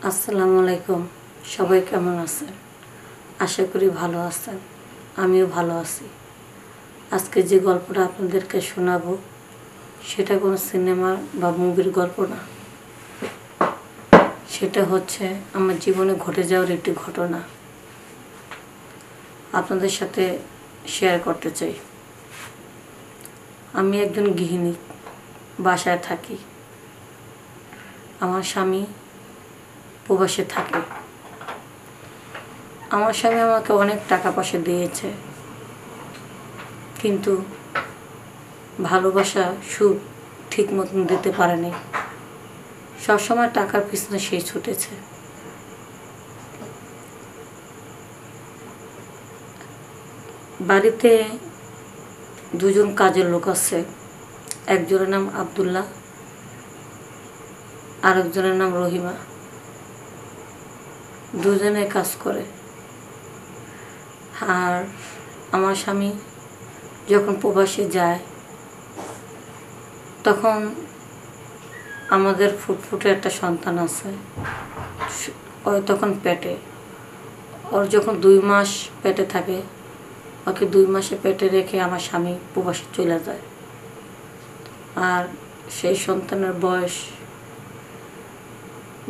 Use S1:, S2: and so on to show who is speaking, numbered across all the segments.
S1: আসসালামু আলাইকুম। সবাই কেমন আছেন? আশা করি ভালো আছেন। আমিও ভালো আছি। আজকে যে গল্পটা আপনাদেরকে শোনাবো সেটা কোনো সিনেমা বা মুভির গল্প না। সেটা হচ্ছে আমার জীবনে ঘটে যাওয়ার একটি ঘটনা আপনাদের সাথে শেয়ার করতে চাই। আমি একজন গৃহিণী, বাসায় থাকি। আমার স্বামী প্রবাসে থাকে। আমার স্বামী আমাকে অনেক টাকা পয়সা দিয়েছে, কিন্তু ভালোবাসা সুখ ঠিক মতন দিতে পারেনি। সবসময় টাকার পিছনে সে ছুটেছে। বাড়িতে দুজন কাজের লোক আছে। একজনের নাম আব্দুল্লাহ, আরেকজনের নাম রহিমা। দুজনে কাজ করে। আর আমার স্বামী যখন প্রবাসে যায় তখন আমাদের ফুটফুটে একটা সন্তান আছে। ওই তখন পেটে, ওর যখন 2 মাস পেটে থাকে, ওকে 2 মাসে পেটে রেখে আমার স্বামী প্রবাসে চলে যায়। আর সেই সন্তানের বয়স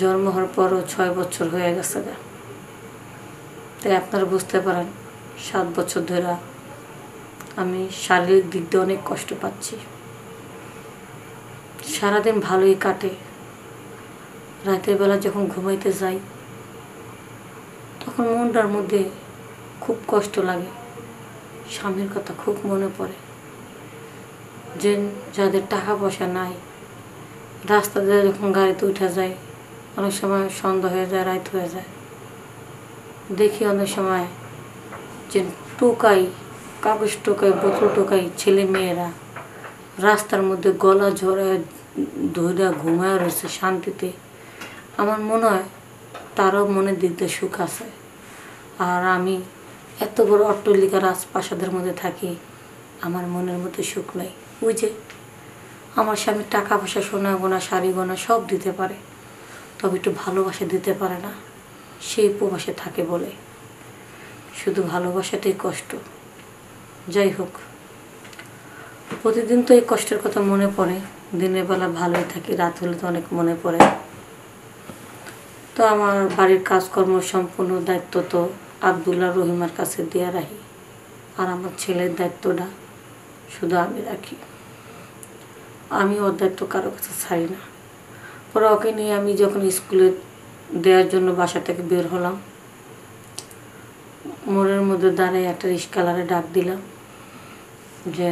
S1: জন্ম হওয়ার পরও 6 বছর হয়ে গেছে। তাই আপনারা বুঝতে পারেন 7 বছর ধরে আমি শারীরিক দিক দিয়ে অনেক কষ্ট পাচ্ছি। সারাদিন ভালোই কাটে। রাতের বেলা যখন ঘুমাইতে যাই তখন মনটার মধ্যে খুব কষ্ট লাগে। স্বামীর কথা খুব মনে পড়ে। যে যাদের টাকা পয়সা নাই, রাস্তা দিয়ে যখন গাড়িতে উঠে যায়, অনেক সময় সন্ধ্যা হয়ে যায়, রাত হয়ে যায়, দেখি অনেক সময় যে টোকাই, কাগজ টোকাই, বোতল টোকাই ছেলে মেয়েরা রাস্তার মধ্যে গলা ঝরে ধরে ঘুমায় রয়েছে শান্তিতে। আমার মনে হয় তারও মনের দিক দিয়ে সুখ আছে। আর আমি এত বড় অট্টালিকা রাজপ্রাসাদের মধ্যে থাকি, আমার মনের মধ্যে সুখ নেই। ওই যে আমার স্বামী টাকা পয়সা, সোনা গোনা, শাড়ি গোনা সব দিতে পারে, তবে একটু ভালোবাসা দিতে পারে না। সেই প্রবাসে থাকে বলে শুধু ভালোবাসাতেই কষ্ট। যাই হোক, প্রতিদিন তো এই কষ্টের কথা মনে পড়ে। দিনের বেলা ভালোই থাকি, রাত হলে তো অনেক মনে পড়ে। তো আমার বাড়ির কাজকর্ম সম্পূর্ণ দায়িত্ব তো আব্দুল্লাহ, রহিমার কাছে দিয়ে রাখি। আর আমার ছেলের দায়িত্বটা শুধু আমি রাখি। আমি ওর দায়িত্ব কারো কাছে ছাড়ি না। পরে ওকে নিয়ে আমি যখন স্কুলে দেওয়ার জন্য বাসা থেকে বের হলাম, মোড়ের মধ্যে দাঁড়িয়ে একটা রিক্সাওয়ালারে ডাক দিলাম যে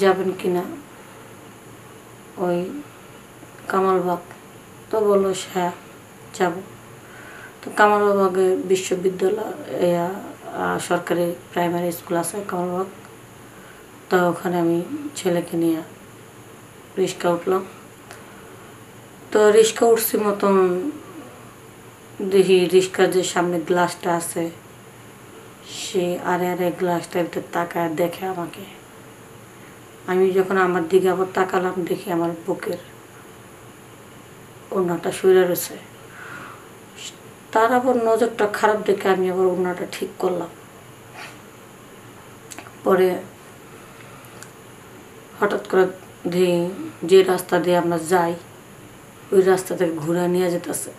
S1: যাবেন কিনা ওই কামালবাগ। তো বললো হ্যাঁ যাব। তো কামালবাগে বিশ্ববিদ্যালয়, সরকারি প্রাইমারি স্কুল আছে কামালবাগ। তো ওখানে আমি ছেলেকে নিয়ে রিক্সা উঠলাম। তো রিক্সা উঠছি মতন দেখি রিক্সার যে সামনে গ্লাসটা আছে, সে আরে গ্লাসটা একটু তাকায় দেখে আমাকে। আমি যখন আমার দিকে আবার তাকালাম, দেখি আমার বুকের ওড়নাটা সইরা রয়েছে। তার আবার নজরটা খারাপ দেখে আমি আবার ওড়নাটা ঠিক করলাম। পরে হঠাৎ করে দেখি যে রাস্তা দিয়ে আমরা যাই ওই রাস্তা থেকে ঘুরে নিয়ে যেতেছে।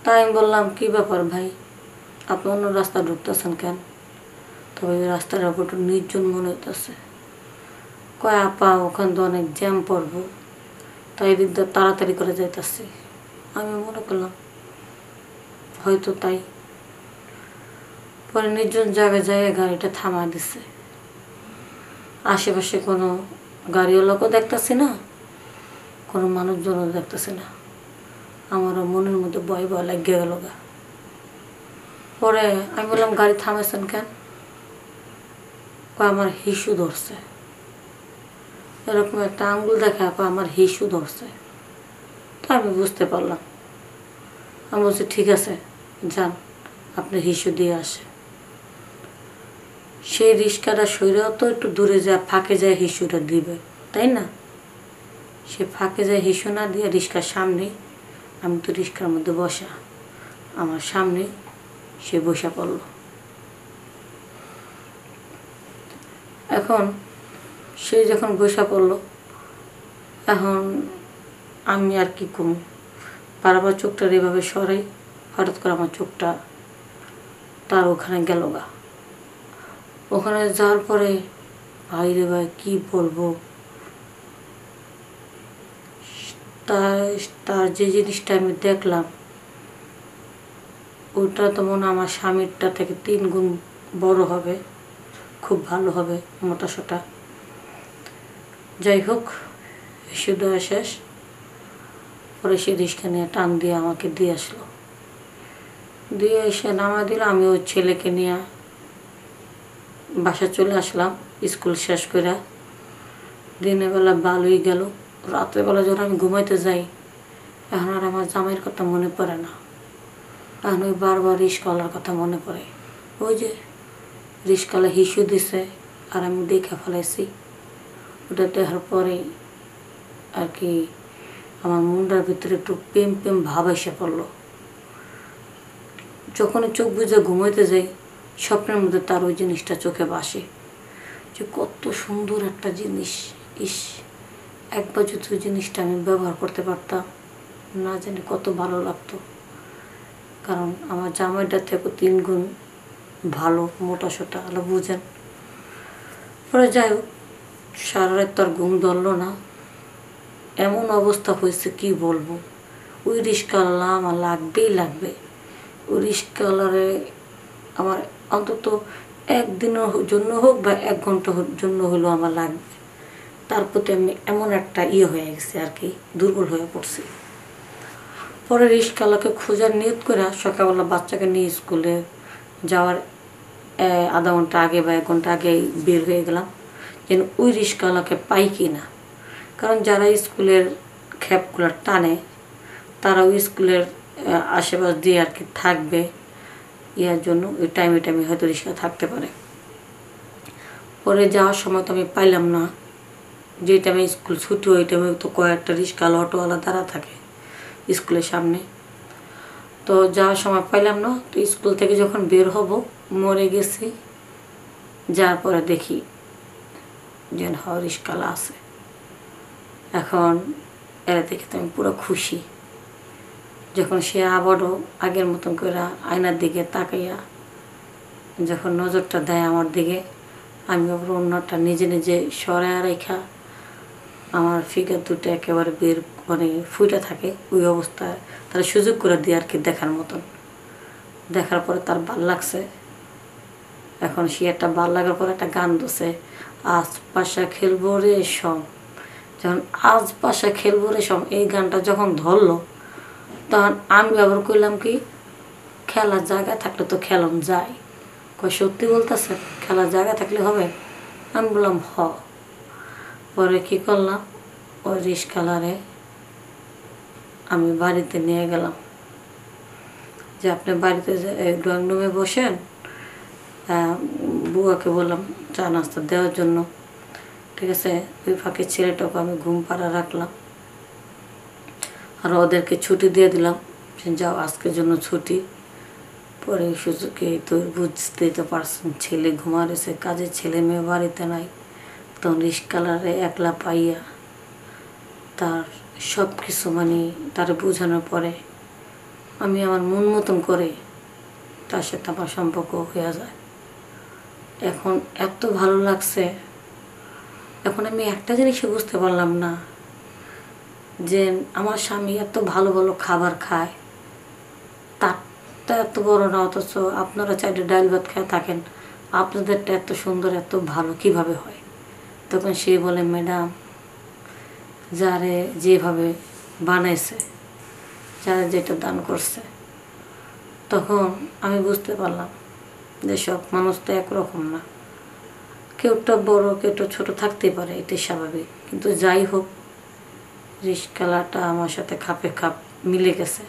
S1: তাই আমি বললাম, কী ব্যাপার ভাই, আপনি অন্য রাস্তা ঢুকতেছেন কেন? তবে ওই রাস্তাটা একটু নির্জন মনে হইতেছে। কয় আপা, ওখান তো অনেক জ্যাম পড়বো, তাই এদিক দিয়ে তাড়াতাড়ি করে যাইতেছি। আমি মনে করলাম হয়তো তাই। পরে নির্জন জায়গায় গাড়িটা থামায় দিছে। আশেপাশে কোনো গাড়িওয়ালাকেও দেখতেছি না, কোনো মানুষজনও দেখতেছি না। আমারও মনের মধ্যে ভয় ভয় লাগিয়ে গেল গা। পরে আমি বললাম, গাড়ি থামাইছেন কেন? আমার হিসু ধরছে। এরকম একটা আঙ্গুল দেখা আমার হিসু ধরছে। তো আমি বুঝতে পারলাম। আমি বলছি ঠিক আছে, যান আপনি হিসু দিয়ে আসে। সেই রিক্সাটা সইরেও তো একটু দূরে যায়, ফাঁকে যায় হিসুটা দিবে, তাই না? সে ফাঁকে যায় হিসু না দিয়ে রিক্সার সামনে আমি তো রিক্সার মধ্যে বসা, আমার সামনে সে বসে পড়ল। এখন সে যখন বসে পড়ল, এখন আমি আর কি কম, বারবার চোখটা এভাবে সরাই, হঠাৎ করে আমার চোখটা তার ওখানে গেল গা। ওখানে যাওয়ার পরে ভাই রে ভাই কী বলবো, তার যে জিনিসটা আমি দেখলাম ওটা তো মনে হয় আমার স্বামীরটা থেকে 3 গুণ বড় হবে, খুব ভালো হবে, মোটা সোটা। যাই হোক, শুধু শেষ। পরে সে রিক্সা নিয়ে টান দিয়ে আমাকে দিয়ে আসলো, দিয়ে এসে নামা দিল। আমি ওই ছেলেকে নিয়ে বাসা চলে আসলাম স্কুল শেষ করে। দিনের বেলা ভালোই গেল। রাত্রেবেলা যখন আমি ঘুমাইতে যাই, এখন আর আমার জামাইয়ের কথা মনে পড়ে না, এখন ওই বারবার রিক্সাওয়ালার কথা মনে পড়ে। ওই যে রিক্সাওয়ালা হিসু দিছে আর আমি দেখে ফেলাইছি, ওটা দেখার পরে আর কি আমার মনটার ভিতরে একটু প্রেম প্রেম ভাব এসে পড়লো। যখনই চোখ বুজে ঘুমাইতে যাই, স্বপ্নের মধ্যে তার ওই জিনিসটা চোখে ভাসে, যে কত সুন্দর একটা জিনিস। ইস, একবার যদি ওই জিনিসটা আমি ব্যবহার করতে পারতাম, না জানি কত ভালো লাগতো। কারণ আমার জামাইটার থেকে 3 গুণ ভালো, মোটা সোটা, আলো বুঝেন। পরে যাই হোক, সারা রাত তার ঘুম ধরলো না, এমন অবস্থা হয়েছে কি বলবো। ওই রিক্সাওয়ালা আমার লাগবেই লাগবে। ওই রিক্সাওয়ালারে আমার অন্তত 1 দিনের জন্য হোক বা 1 ঘন্টার জন্য হলেও আমার লাগবে। তার প্রতি আমি এমন একটা হয়ে গেছে আর কি, দুর্বল হয়ে পড়ছি। পরে রিক্সাওয়ালাকে খোঁজার নিয়ত করে সকালবেলা বাচ্চাকে নিয়ে স্কুলে যাওয়ার আধা ঘন্টা আগে বা 1 ঘন্টা আগে বের হয়ে গেলাম, যেন ওই রিক্সাওয়ালাকে পাই কি না। কারণ যারা স্কুলের খ্যাপগুলো টানে, তারা ওই স্কুলের আশেপাশ দিয়ে আর কি থাকবে, ইয়ার জন্য ওই টাইমে টাইমে হয়তো রিক্সা থাকতে পারে। পরে যাওয়ার সময় তো আমি পাইলাম না, যে টাইমে স্কুল ছুটি ওই টাইমে তো কয়েকটা রিক্সাওয়ালা অটোওয়ালা দাঁড়া থাকে স্কুলের সামনে। তো যাওয়ার সময় পাইলাম না। তো স্কুল থেকে যখন বের হব, মরে গেছি। যার পরে দেখি যেন রিক্সাওয়ালা আছে। এখন এরা দেখে তো আমি পুরো খুশি। যখন সে আবারও আগের মতন করে আয়নার দিকে তাকাইয়া যখন নজরটা দেয় আমার দিকে, আমি আবার অন্যটা নিজে নিজে সরাইয়া রেখা আমার ফিগার দুটো একেবারে বের মানে ফুটে থাকে, ওই অবস্থায় তারা সুযোগ করে দিয়ে আর কি দেখার মতন। দেখার পরে তার ভাল লাগছে। এখন সে একটা ভাল লাগার পরে একটা গান ধরছে, আজ পাশা খেলবো রে সম। যখন আজ পাশা খেলবো রে সম এই গানটা যখন ধরলো, তখন আমি আবার কইলাম কি, খেলার জায়গা থাকলে তো খেলন যায়। সত্যি বলতেছে, খেলার জায়গা থাকলে হবে? আমি বললাম হ। পরে কী করলাম, ওই রিক্সাওয়ালারে আমি বাড়িতে নিয়ে গেলাম, যে আপনি বাড়িতে ড্রয়িং রুমে বসেন। বুয়াকে বললাম চা নাস্তা দেওয়ার জন্য, ঠিক আছে। ওই ফাঁকে ছেলেটাকে আমি ঘুম পাড়া রাখলাম, আর ওদেরকে ছুটি দিয়ে দিলাম, যাও আজকের জন্য ছুটি। পরে সুযোগে তো বুঝতেই তো পারছেন, ছেলে ঘুমা রয়েছে, কাজের ছেলে মেয়ে বাড়িতে নাই। তখন রিক্সাওয়ালারে একলা পাইয়া তার সব কিছু মানে তার বোঝানোর পরে আমি আমার মন মতন করে তার সাথে আমার সম্পর্ক হয়ে যায়। এখন এত ভালো লাগছে। এখন আমি একটা জিনিসই বুঝতে পারলাম না, যে আমার স্বামী এত ভালো ভালো খাবার খায়, তারটা এত বড় না, অথচ আপনারা চাইলে ডাল ভাত খেয়ে থাকেন, আপনাদেরটা এত সুন্দর এত ভালো কিভাবে হয়? তখন সে বলে, ম্যাডাম, যারে যেভাবে বানাইছে, যারা যেটা দান করছে। তখন আমি বুঝতে পারলাম যে সব মানুষ তো একরকম না, কেউটা বড় কেউটা ছোট থাকতেই পারে, এটাই স্বাভাবিক। কিন্তু যাই হোক, রিক্সাওয়ালাটা আমার সাথে খাপে খাপ মিলে গেছে।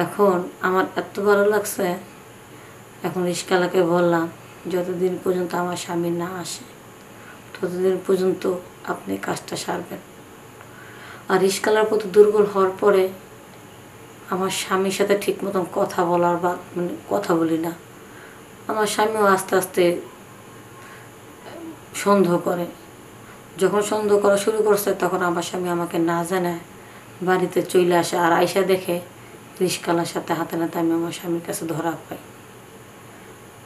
S1: এখন আমার এত ভালো লাগছে। এখন রিক্সাওয়ালাকে বললাম, যতদিন পর্যন্ত আমার স্বামী না আসে ততদিন পর্যন্ত আপনি কাজটা সারবেন। আর রিক্সাওয়ালার প্রতি দুর্বল হওয়ার পরে আমার স্বামীর সাথে ঠিক মতন কথা বলার বা মানে কথা বলি না। আমার স্বামীও আস্তে আস্তে সন্দেহ করে। যখন সন্দেহ করা শুরু করছে তখন আমার স্বামী আমাকে না জানায় বাড়িতে চলে আসে, আর আয়সা দেখে রিস্কালার সাথে হাতে নাতে আমি আমার স্বামীর কাছে ধরা পাই।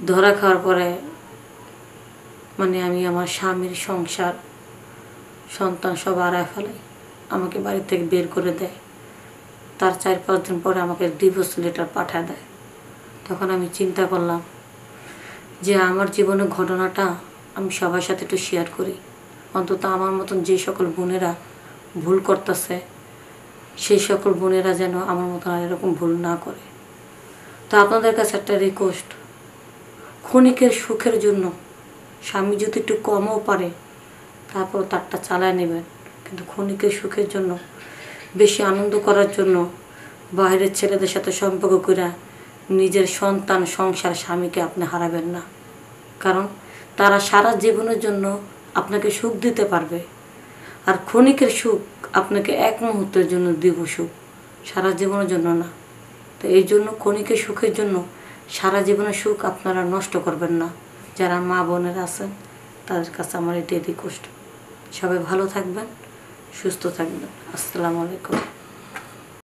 S1: ধরা খাওয়ার পরে মানে আমি আমার স্বামীর সংসার সন্তান সব হারায় ফেলাই। আমাকে বাড়ি থেকে বের করে দেয়। তার 4-5 দিন পরে আমাকে ডিভোর্স লেটার পাঠায় দেয়। তখন আমি চিন্তা করলাম যে আমার জীবনের ঘটনাটা আমি সবার সাথে একটু শেয়ার করি, অন্তত আমার মতন যে সকল বোনেরা ভুল করতেছে সেই সকল বোনেরা যেন আমার মতন আর এরকম ভুল না করে। তো আপনাদের কাছে একটা রিকোয়েস্ট, ক্ষণিকের সুখের জন্য স্বামী যদি একটু কমও পারে তারপর তারটা চালায় নেবেন, কিন্তু ক্ষণিকের সুখের জন্য বেশি আনন্দ করার জন্য বাইরের ছেলেদের সাথে সম্পর্ক করে নিজের সন্তান সংসার স্বামীকে আপনি হারাবেন না। কারণ তারা সারা জীবনের জন্য আপনাকে সুখ দিতে পারবে, আর ক্ষণিকের সুখ আপনাকে এক মুহূর্তের জন্য দিব সুখ, সারা জীবনের জন্য না। তো এই জন্য ক্ষণিকের সুখের জন্য সারা জীবনের সুখ আপনারা নষ্ট করবেন না। যারা মা বোনেরা আছেন তাদের কাছে আমার এটাই রিকোয়েস্ট। সবাই ভালো থাকবেন, সুস্থ থাকবেন। আসসালামু আলাইকুম।